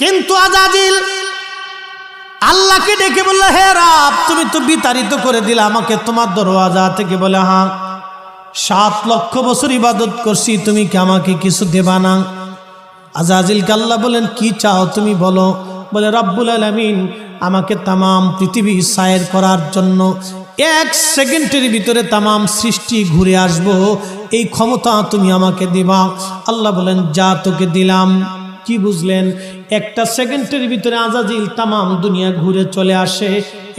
কিন্তু আজাজিল আল্লাহকে ডেকে বলল, হে রব, তুমি তো বিতাড়িত করে দিলে আমাকে তোমার দরওয়াজা থেকে। বলে, হ্যাঁ, 7 লক্ষ বছর ইবাদত করছি, তুমি কি আমাকে কিছু দেবা না? আজাজিলকে আল্লাহ বলেন, কি চাও তুমি বলো। বলে, রব্বুল আলামিন আমাকে তামাম পৃথিবী সায়ের করার জন্য 1 সেকেন্ডের ভিতরে তামাম সৃষ্টি ঘুরে আসবো, এই ক্ষমতা তুমি আমাকে দিবা। আল্লাহ বলেন, যা তোকে দিলাম। কি বুঝলেন? 1 সেকেন্ডের ভিতরে আজাজিল তামাম দুনিয়া ঘুরে চলে আসে,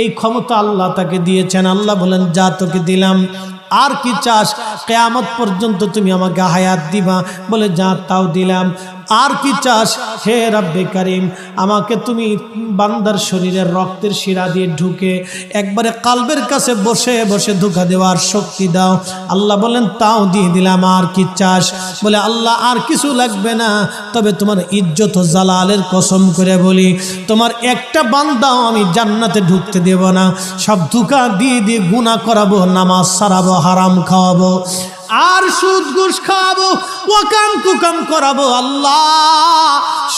এই ক্ষমতা আল্লাহ তাকে দিয়েছেন। আল্লাহ বলেন, যা তোকে দিলাম। আর কি চাস? কিয়ামত পর্যন্ত তুমি আমাকে হায়াত দিবা। বলে, যা তাও দিলাম। আর কি চাস? হে রব্বে কারিম, আমাকে তুমি বান্দার শরীরের রক্তের শিরা দিয়ে ঢুকে একবারে কালবের কাছে বসে বসে ধোঁকা দেওয়ার শক্তি দাও। আল্লাহ বলেন, তাও দিয়ে দিলাম। আর কি চাস? বলে, আল্লাহ আর কিছু লাগবে না, তবে তোমার ইজ্জত ও জালালের কসম করে বলি, তোমার একটা বান্দাও আমি জান্নাতে ঢুকতে দেব না। সব ধোঁকা দিয়ে দিয়ে গুনাহ করাবো, নামাজ ছাড়াবো, হারাম খাওয়াবো, আর সুদ ঘুষ খাওয়াবো, ওয়াকাম কুকাম করাবো। আল্লাহ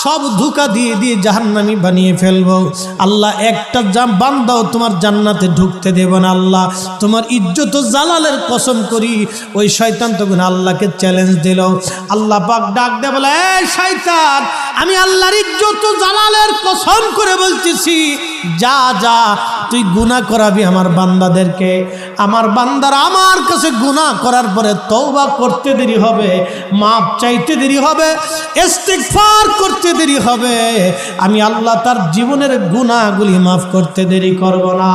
সব ধোঁকা দিয়ে দিয়ে জাহান্নামী বানিয়ে ফেলবো। আল্লাহ একটা বান্দাও তোমার জান্নাতে ঢুকতে দেব না। আল্লাহ তোমার ইজ্জত ও জালালের কসম করি। ওই শয়তান তখন আল্লাহকে চ্যালেঞ্জ দিল। আল্লাহ পাক ডাক দে বলে, এই শয়তান, আমি আল্লাহর ইজ্জত ও জালালের কসম করে বলতেছি, যা যা তুই গুনাহ করাবি আমার বান্দাদেরকে। আমার বান্দারা আমার কাছে গুনাহ করার পরে তওবা করতে দেরি হবে, মাপ চাইতে দেরি হবে, ইস্তিগফার করতে দেরি হবে, আমি আল্লাহ তার জীবনের গুনাহগুলি মাফ করতে দেরি করব না।